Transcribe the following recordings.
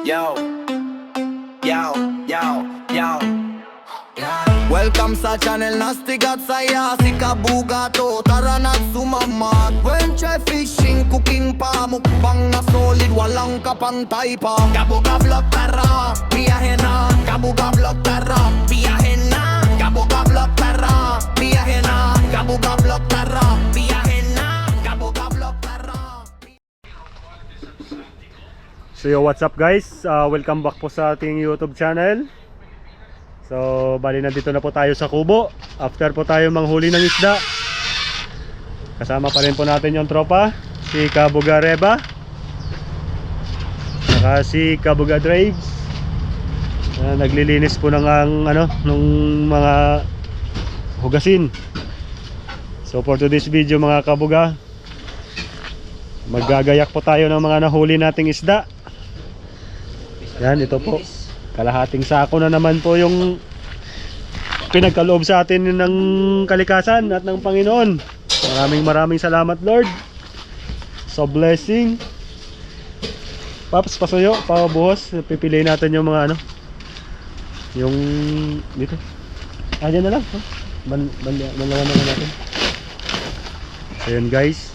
Yo, yo, yo, yo. Welcome sa channel Nastigat saya si Kabuga to. Tara na sumama. Adventure fishing, cooking pa. Mukbang na solid, walang kapantay pa. Kabuga vlog tara, biyahe na. Kabuga vlog tara, biyahe na. Kabuga vlog tara, biyahe na. Kabuga vlog tara, biyahe na. Kabuga vlog tara. So yo, what's up guys? Welcome back po sa ating YouTube channel. So bali nandito na po tayo sa Kubo. After po tayo manghuli ng isda, kasama pa rin po natin yung tropa, si Kabuga Reba, saka si Kabuga Drives. Naglilinis po ng nung mga hugasin. So for today's video mga Kabuga, maggagayak po tayo ng mga nahuli nating isda. Yan, ito po, kalahating sako na naman po yung pinagkaloob sa atin ng kalikasan at ng Panginoon. Maraming salamat Lord. So blessing. Paps, pasuyo, pabuhos. Pipiliin natin yung mga yung dito. Dyan na lang. Banlawan na natin. So yun guys,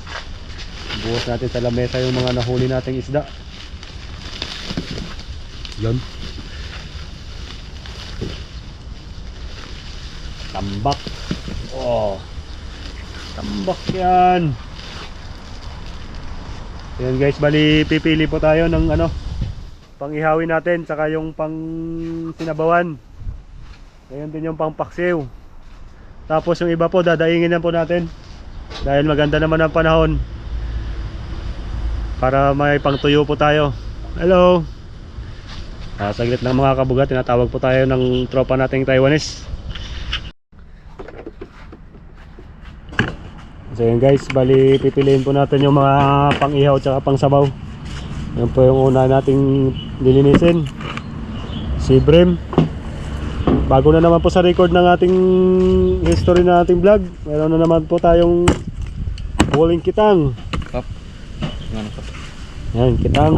buhos natin sa lamesa yung mga nahuli nating isda. Yan. Tambak. Oh, tambak yan. Ayan guys, bali pipili po tayo ng pang-ihawin natin, saka yung pang sinabawan. Ayan din yung pang paksiw. Tapos yung iba po dadaingin na po natin, dahil maganda naman ang panahon, para may pangtuyo po tayo. Hello. Saglit lang mga Kabuga, tinatawag po tayo ng tropa nating Taiwanese. So yun guys, bali pipiliin po natin yung mga pang-ihaw at pang sabaw. Yan po yung una nating lilinisin, si Brim. Bago na naman po sa record ng ating history na ating vlog, meron na naman po tayong huling kitang. Yan, kitang.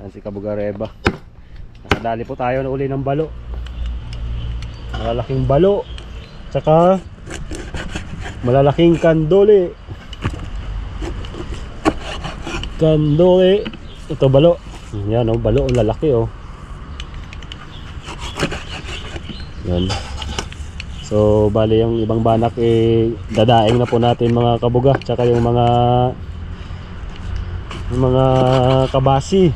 Yan si Kabuga Reba. Nakadali po tayo na uli ng balo. Malalaking balo, tsaka malalaking kandole. Kandole. Ito balo. Yan balo, lalaki Yan. So bali yung ibang banak dadaing na po natin mga Kabuga, tsaka yung mga kabasi.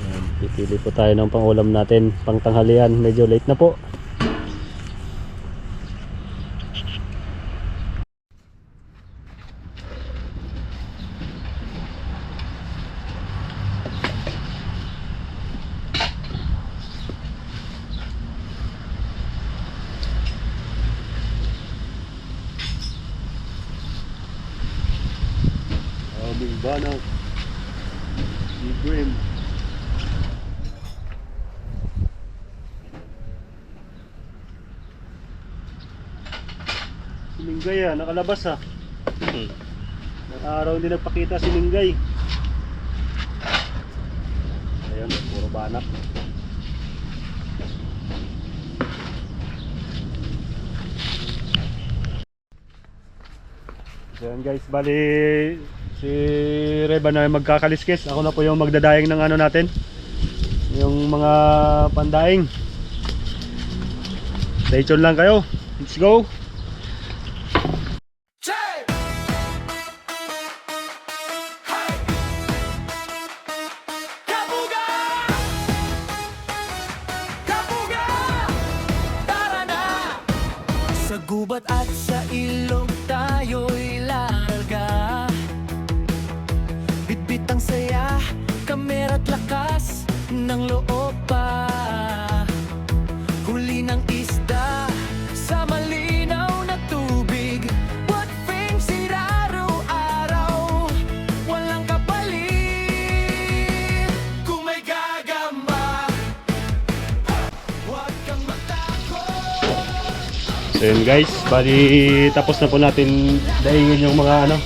Yan, pipili po tayo ng pangulam natin pang tanghalian, medyo late na po. Banak, si Brim. Si Minggay nakalabas araw hindi nagpakita si Minggay. Ayun, puro banak. Ayun guys, bali si Reba na magkakaliskis. Ako na po yung magdadayang ng natin, yung mga pandaing. Stay tuned lang kayo. Let's go. Sa gubat at sa ilog tayo'y larga. Bitbit ang saya, kamera't lakas ng loob pa. Huli ng isda sa malinaw So yun guys, bali tapos na po natin daingin yung mga ano,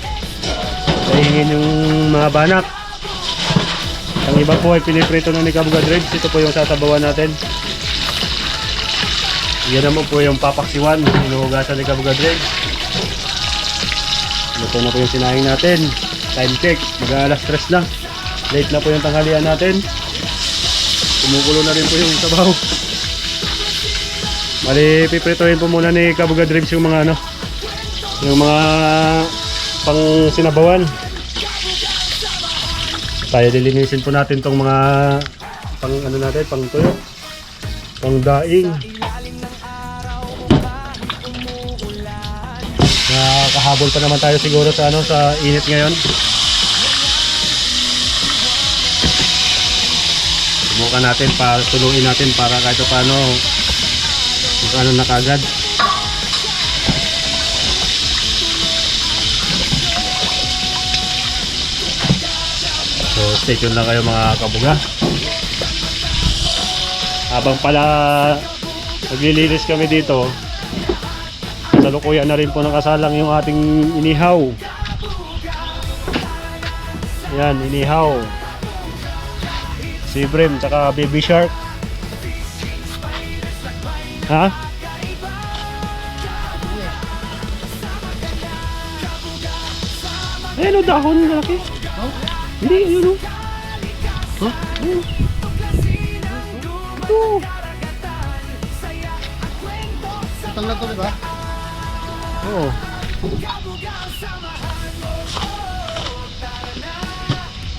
daingin yung mga banak. Ang iba po ay piniprito na ni Kabuga Drives. Ito po yung sasabawan natin. Yan naman po yung papaksiwan, hinuhugasan ni Kabuga Drives. Ito na po yung sinahing natin. Time check, mag-aalas 3 na. Late na po yung tanghalian natin. Kumukulo na rin po yung sabaw. Bali, pipritohin po muna ni Kabuga Drives yung mga ano, yung mga pang sinabawan. Tayo dilinisin po natin tong mga pang ano natin, pang tuyo, pang daing. Nakahabol pa naman tayo siguro sa ano, sa init ngayon. Subukan natin, tuluin natin para kahit paano kung ano na kagad. So stay tuned lang kayo mga kabuga. Habang pala naglilinis kami dito, salukuyan na rin po nakasalang yung ating inihaw. Yan, inihaw. Si Brim, tsaka baby shark. Ha? Ayan o, dahon na laki. Hindi, yun o. Ha? Ito. Itang lang to, diba? Oo.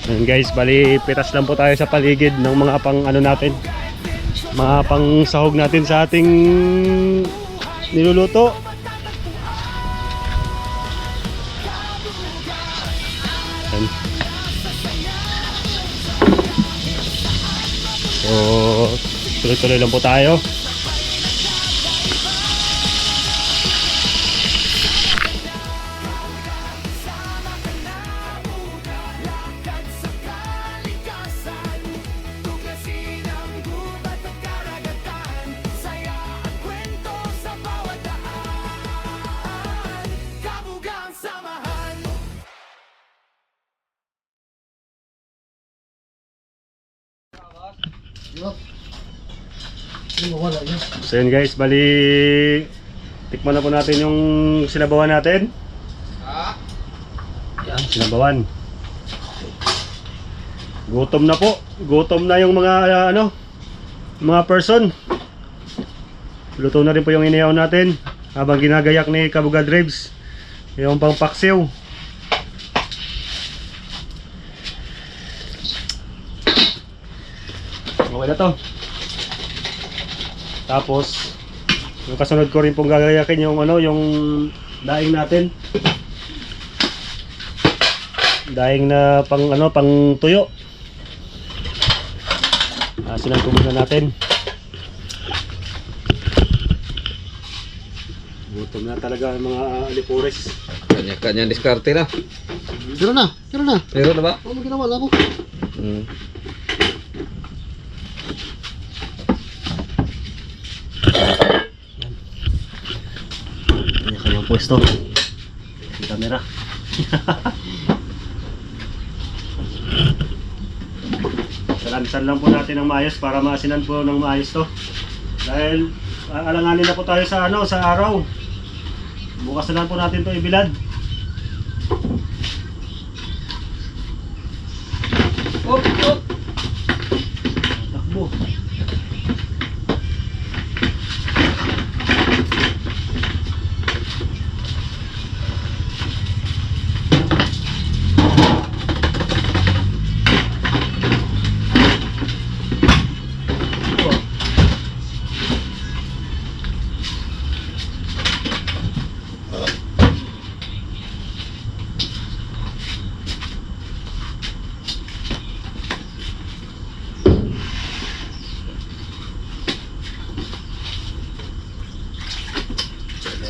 Ayan guys, bali pitas lang po tayo sa paligid ng mga pang ano natin, mga pang sahog natin sa ating niluluto. Ayan. So tuloy-tuloy lang po tayo. Wala yun. So yun guys, bali tikman na po natin yung sinabawan natin. Yan, sinabawan. Gutom na po. Gutom na yung mga ano, mga person. Luto na rin po yung inihaw natin habang ginagayak ni Kabuga Drives yung pang paksiw. Okay na to. Tapos yung kasunod ko rin pong gagayakin yung ano, yung daing natin. Daing na pang ano, pang tuyo. Sinangko muna natin. Gutom na talaga ang mga alipores. Kanya-kanya diskarte na. Meron na, meron na. Meron na ba? Ano ginawa na ako? Kanya-kanyang pwesto. Yung camera. Salansan lang po natin ng maayos para maasinan po ng maayos to. Dahil alanganin na po tayo sa ano, sa araw. Bukas na lang po natin to ibilad. Oh, oh. Takbo.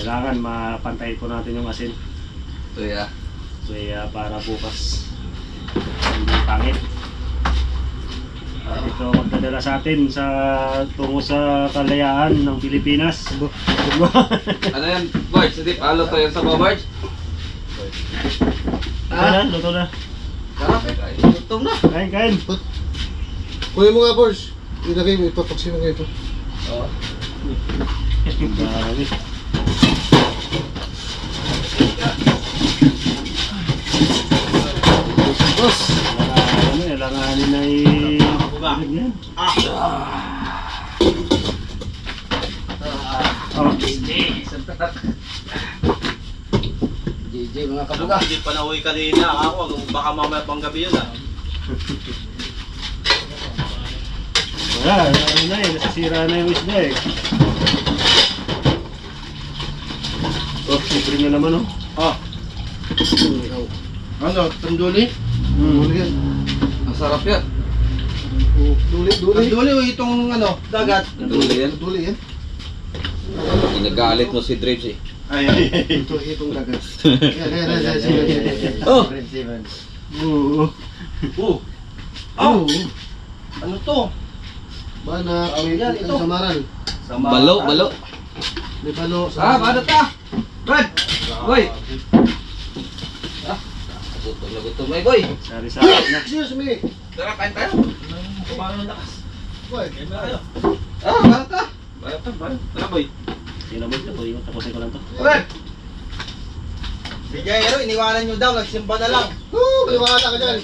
Kailangan mapantay po natin yung asin. Tuya. Kaya para bukas hindi pangit. Ito magdadala sa atin sa tungo sa kalayaan ng Pilipinas. Ano yan, Barge? Hindi, alo to yan sa mga Barge? Luto na. Sarap eh. Gutom na. Kain, kain. Kunin mo nga, Boss. Ilagay mo ito. Pagsin mo nga ito. Oo. Dami. Boss. Langanin na yan. Oh, JJ, mga kabuga. Hindi pa nauwi kanina ako, baka mamaya pang gabi yun ah. wala, ano na eh, nasisira na yung isda eh. Oh, libre na naman oh. Ano? Tanduli? Tanduli yan. Ang sarap yan. Duli. Tanduli o itong ano, dagat. Tanduli yan. Tanduli yan. Ginagalit mo si Drapes eh. Itong dagat. Yan. Oh! Oo. Oh! Ano to? Bana, may Yan, ito. samaran. Balo. May balo. Paano ta? Brad! Boy! Gutom na boy. Sari-sari na. Excuse me. Tara, kain tayo. Paano lakas? Boy. Kain na kayo. Paano ta? Tara boy. Tingnan mo ito, boy. Tapusin ko lang to. Brad! Si Jairo, iniwanan nyo daw, nagsimba na lang. Maniwala ka dyan.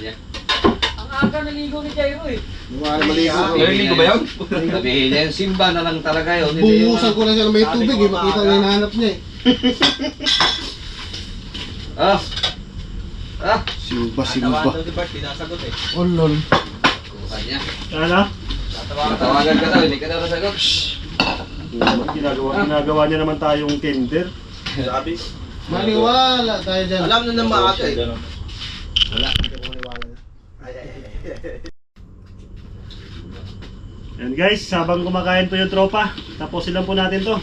Ang aga naligo ni Jairo eh. Maniwala maligo. Naliligo ba yun? Sabihin niya, simba na lang talaga yun. Buhusan ko na siya ng may tubig eh. Makita ko yung hinahanap niya eh. Silba. Tawagan daw si Bart, pinasagot eh. Oh lol. Kuha niya. Ano? Tatawagan ka daw, hindi ka daw nasagot. Ginagawa niya naman tayong kinder. Sabi. Maniwala tayo dyan. Alam na ng mga ate. Wala. Hindi ko maniwala. Yan guys, habang kumakain po yung tropa, tapusin lang po natin to.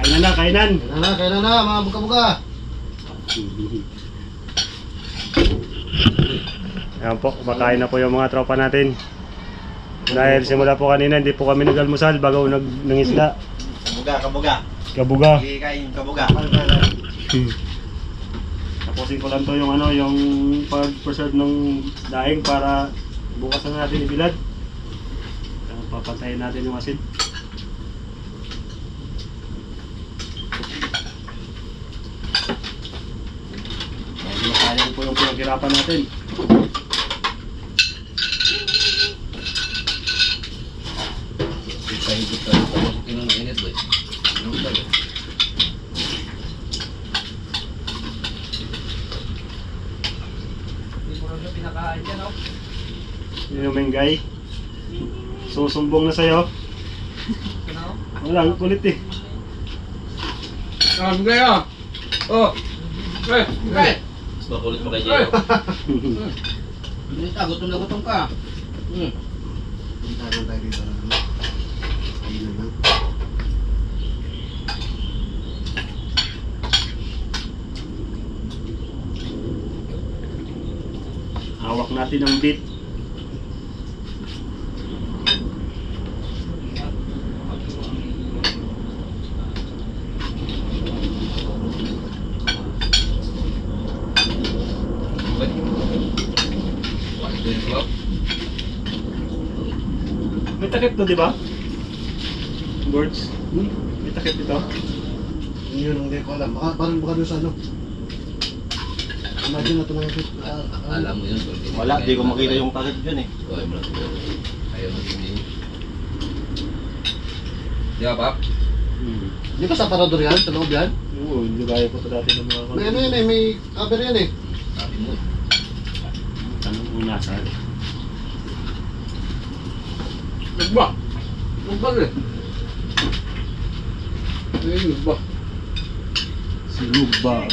Kainan. Kailan na mga buka-buka. Ayan po, kumakain na po yung mga tropa natin. Dahil simula po kanina, hindi po kami nag-almusal bago nangisda. Kabuga. Kabuga. Hindi kain kabuga. Tapusin ko lang to yung ano, yung pag-preserve ng daing para bukas na natin ibilad. Papantayin natin yung asin. Kaya po yung pinaghirapan natin. Higit tayo sa pasukin ng mainit boy. Ano ba yun? Hindi mo rin siya pinakain dyan, oh. Yun yung Mengay. Susumbong na sa'yo. Ano? Wala, ang kulit eh. Bigay ah! Oh! Bigay! Mas makulit mo kay Jairo. Hindi ka, gutom na gutom ka. Tayo tayo dito. Ayun lang. Hawak natin ang bit. May takip to, di ba? Birds. May takip dito. Yun, hindi ko alam. Parang baka doon sa ano. Imagine na ito lang ito. Alam mo yun. Wala, di ko makita yung takip dyan eh. Ayaw mo din. Di ba, Pap? Di ba sa parador yan? Sa loob yan? Oo, hindi kaya po ito dati ng mga May ano yan eh. May cover yan eh. Sabi mo. tanong kung nasa. Nagba! Nagba eh. Ayun, nagba. Si Lugba.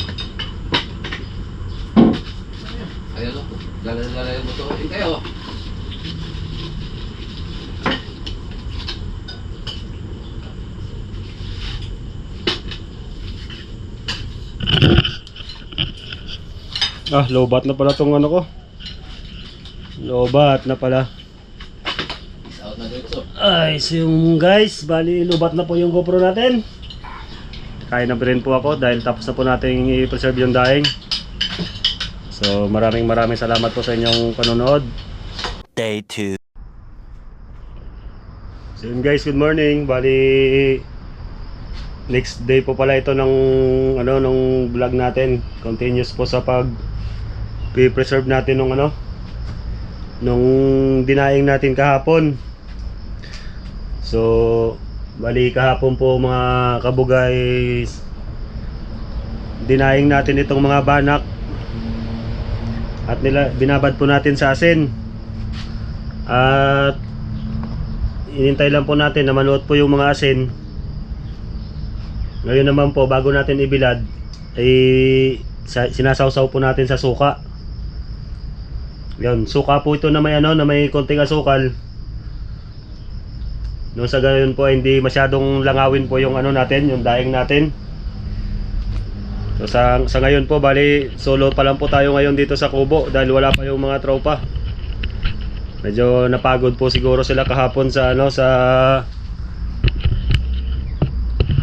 Ayun o. Lalala yung buto. Eh, kayo. Ah, lobat na pala tong ano ko. Lobat na pala. Ay, so yung guys, bali lubat na po yung GoPro natin. Kain na rin po ako dahil tapos na po natin i-preserve yung daing. So maraming salamat po sa inyong panonood. Day 2. So yun guys, good morning. Bali next day po pala ito ng nung vlog natin. Continuous po sa pag i-preserve natin nung dinaing natin kahapon. So bali kahapon po mga kabugay, dinaing natin itong mga banak at binabad po natin sa asin. At inintay lang po natin na manuot po yung mga asin. Ngayon naman po, bago natin ibilad ay sinasawsaw po natin sa suka. Yan, suka po ito na may na may konting asukal. Nung sa gayon po hindi masyadong langawin po yung natin, yung daing natin. So sa ngayon po, bali solo pa lang po tayo ngayon dito sa kubo dahil wala pa yung mga tropa. Medyo napagod po siguro sila kahapon sa sa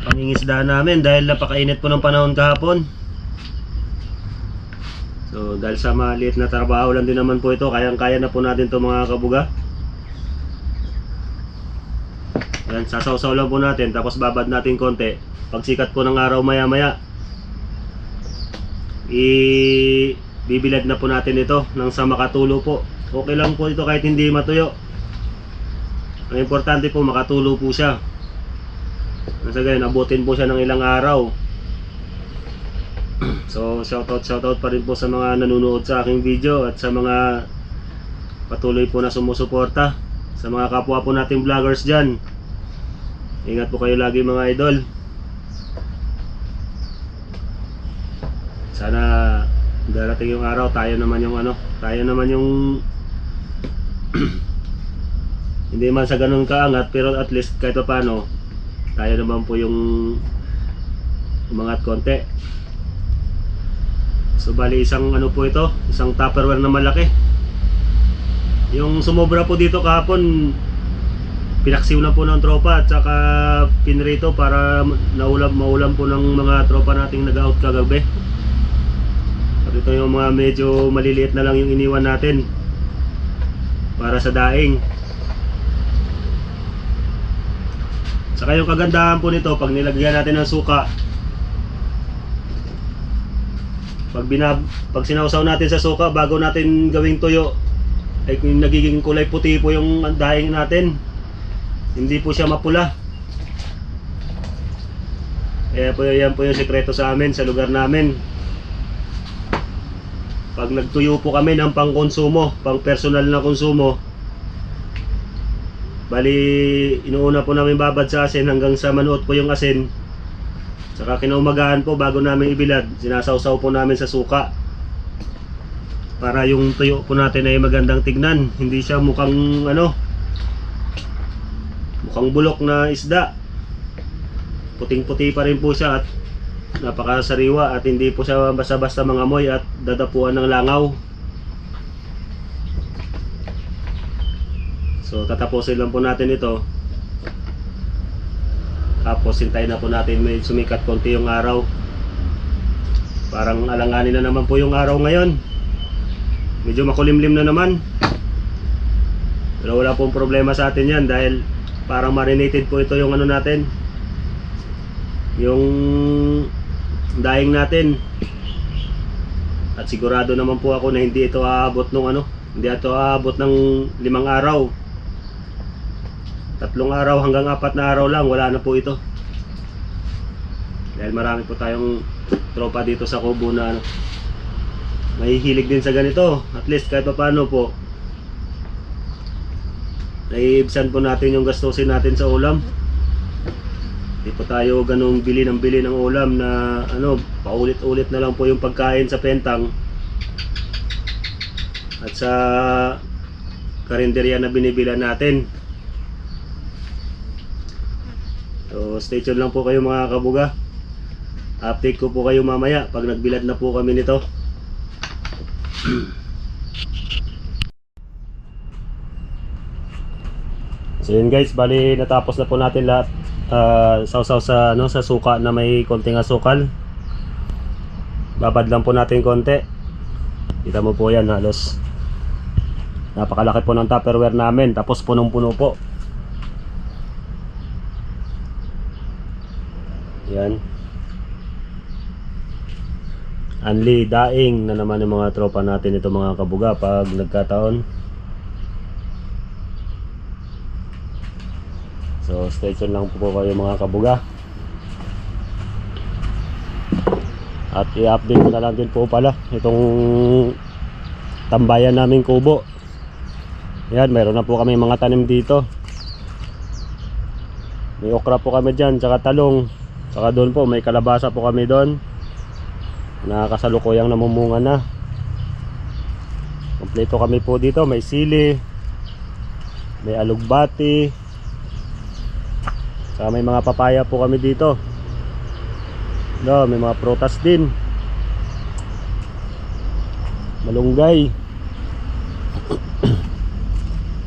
pangingisda namin dahil napakainit po ng panahon kahapon. So dahil sa maliit na trabaho lang din naman po ito, kayang-kaya na po natin to mga kabuga. Yan, sasawsaw lang po natin tapos babad natin konti. Pag sikat po ng araw maya-maya, bibilad na po natin ito nang sa makatulo po. Okay lang po ito kahit hindi matuyo. Ang importante po makatulo po siya. Nasa ganyan, abutin po siya ng ilang araw. So shoutout pa rin po sa mga nanonood sa aking video at sa mga patuloy po na sumusuporta. Sa mga kapwa po nating vloggers dyan, ingat po kayo lagi mga idol. Sana darating yung araw tayo naman yung hindi man sa ganun kaangat, pero at least kahit paano tayo naman po yung umangat konti. So bali isang po ito, isang Tupperware na malaki. Yung sumobra po dito kahapon, pinaksiw na po ng tropa at saka pinrito para maulam po ng mga tropa nating nag-out kagabi. At ito yung mga medyo maliliit na lang yung iniwan natin para sa daing. Saka yung kagandahan po nito, pag nilagyan natin ng suka, pag sinawsaw natin sa suka bago natin gawing tuyo, ay nagiging kulay puti po yung daing natin. Hindi po siya mapula. Kaya po yan po yung sekreto sa amin, sa lugar namin. Pag nagtuyo po kami ng pang-konsumo, pang-personal na konsumo, bali inuuna po namin babad sa asin hanggang sa manuot po yung asin. Saka kinaumagahan po bago namin ibilad, sinasawsaw po namin sa suka para yung tuyo po natin ay magandang tignan. Hindi siya mukhang mukhang bulok na isda. Puting-puti pa rin po siya at napakasariwa at hindi po siya basta-basta mangamoy at dadapuan ng langaw. So tatapusin lang po natin ito. Tapos hintayin na po natin may sumikat konti yung araw. Parang alanganin na naman po yung araw ngayon. Medyo makulimlim na naman. Pero wala pong problema sa atin yan dahil parang marinated po ito yung natin, yung daing natin. At sigurado naman po ako na hindi ito aabot hindi ito aabot ng 5 araw. 3 araw hanggang 4 na araw lang, wala na po ito. Dahil marami po tayong tropa dito sa Kubo na mahihilig din sa ganito. At least kahit pa paano po, naiibsan po natin yung gastusin natin sa ulam. Hindi po tayo ganung bili ng ulam na paulit-ulit na lang po yung pagkain sa pentang at sa karinderya na binibila natin. So stay tuned lang po kayo mga kabuga. Update ko po kayo mamaya pag nagbilad na po kami nito. So yun guys, bali natapos na po natin lahat. Sausaw sa sa suka na may konting asukal. Babad lang po natin konti. Kita mo po yan, halos napakalaki po ng Tupperware namin, tapos punong-puno po. Yan. Anli daing na naman ng mga tropa natin ito mga kabuga pag nagkataon. So stay tuned lang po kayo mga kabuga. At i-update ko na lang din po pala itong tambayan naming kubo. Yan, mayroon na po kami mga tanim dito. May okra po kami dyan, tsaka talong. Tsaka doon po, may kalabasa po kami doon. Nakasalukuyang namumunga na. Kompleto kami po dito, may sili, may alugbati, tsaka may mga papaya po kami dito. No, may mga prutas din. Malunggay.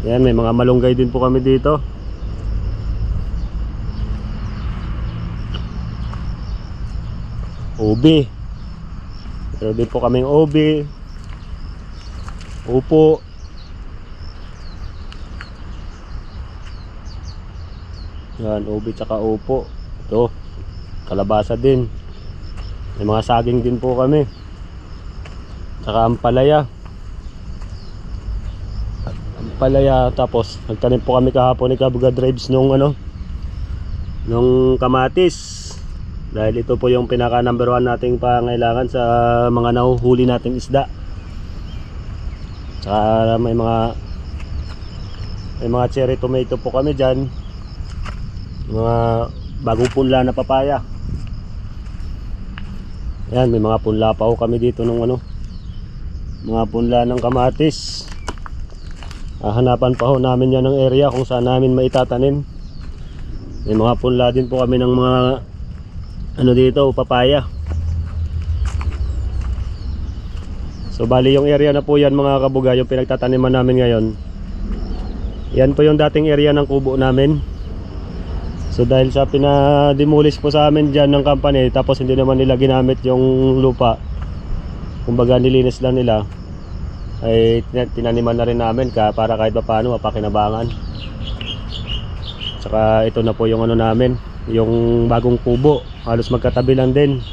Yan, may mga malunggay din po kami dito. Ubi. Meron din po kaming ubi. Upo. Yan, ubi tsaka upo. Ito, kalabasa din. May mga saging din po kami. Tsaka ampalaya. Tapos nagtanim po kami kahapon ni Kabuga Drives nung nung kamatis, dahil ito po yung pinaka number 1 nating pangailangan sa mga nahuhuli nating isda. Tsaka may mga cherry tomato po kami dyan, mga bagong punla na papaya. Yan, may mga punla pa po kami dito nung mga punla ng kamatis. Hanapan pa ho namin yan ng area kung saan namin maitatanim. May mga punla din po kami ng mga dito, papaya. So bali yung area na po yan mga kabuga, yung pinagtataniman namin ngayon. Yan po yung dating area ng kubo namin. So dahil sa pinademolish po sa amin dyan ng company, tapos hindi naman nila ginamit yung lupa, kumbaga nilinis lang nila, ay tinaniman na rin namin para kahit paano mapakinabangan. Tsaka ito na po yung namin, yung bagong kubo, halos magkatabi lang din.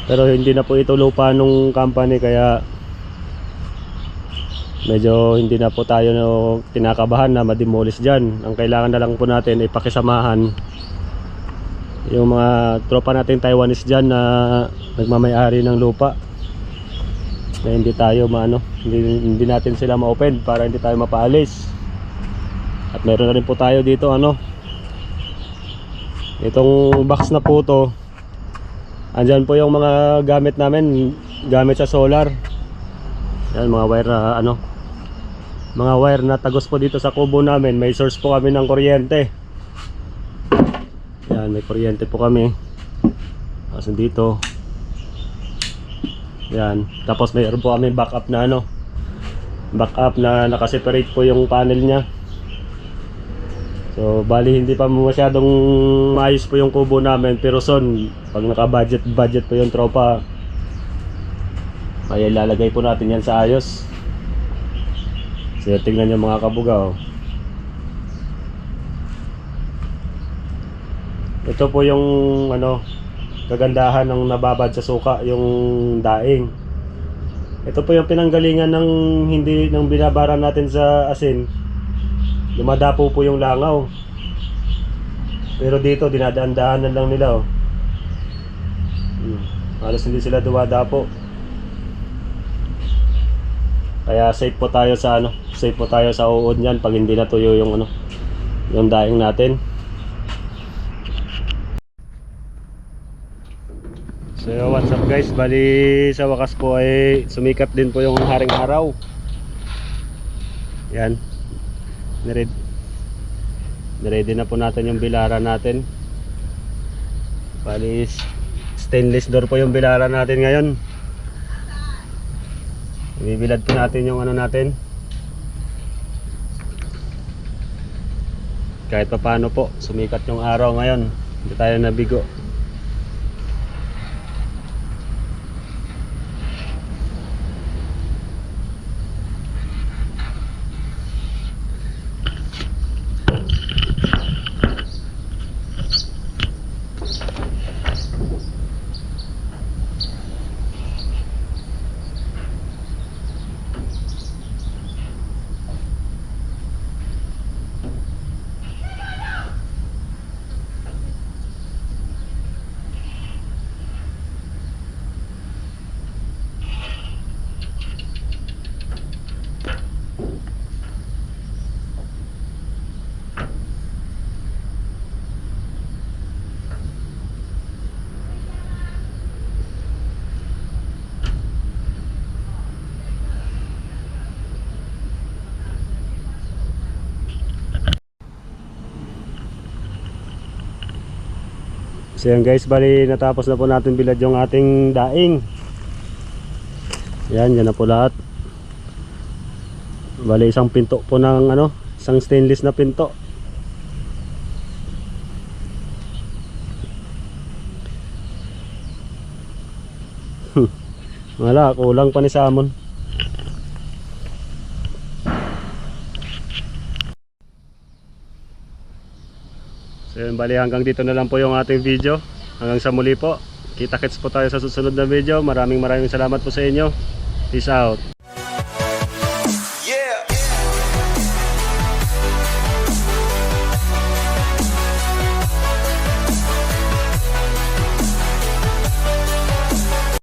Pero hindi na po ito lupa nung company, kaya medyo hindi na po tayo tinakabahan na mademolish dyan. Ang kailangan na lang po natin ay pakisamahan yung mga tropa natin Taiwanese dyan na nagmamayari ng lupa, na hindi tayo hindi natin sila ma-open para hindi tayo mapaalis. At meron na rin po tayo dito itong box na po to. Andyan po yung mga gamit namin, gamit sa solar. Yan, mga wire na mga wire na tagos po dito sa kubo namin. May source po kami ng kuryente. Yan, may kuryente po kami. Tapos dito. Yan, tapos mayroon po kami backup na nakaseparate po yung panel nya. So bali hindi pa masyadong maayos po yung kubo namin, pero soon pag naka-budget po yung tropa, ay ilalagay po natin yan sa ayos. So tingnan nyo mga kabuga, ito po yung kagandahan ng nababad sa suka, yung daing. Ito po yung pinanggalingan ng binabaran natin sa asin. Lumadapo po yung langaw. Pero dito dinadaan-daanan lang nila halos hindi sila dumadapo. Kaya safe po tayo sa uod niyan pag hindi natuyo yung daing natin. So what's up guys, bali sa wakas po ay sumikat din po yung haring araw. Yan, niready na po natin yung bilaran natin. Bali stainless door po yung bilaran natin ngayon. Ibibilad po natin yung natin, kahit pa paano po sumikat yung araw ngayon, hindi tayo nabigo. So yan guys, bali natapos na po natin bilad yung ating daing. Yan na po lahat. Bali isang pinto po ng isang stainless na pinto. Wala, kulang pa ni Samon. So yun, bali hanggang dito na lang po yung ating video. Hanggang sa muli po. Kita-kits po tayo sa susunod na video. Maraming salamat po sa inyo. Peace out.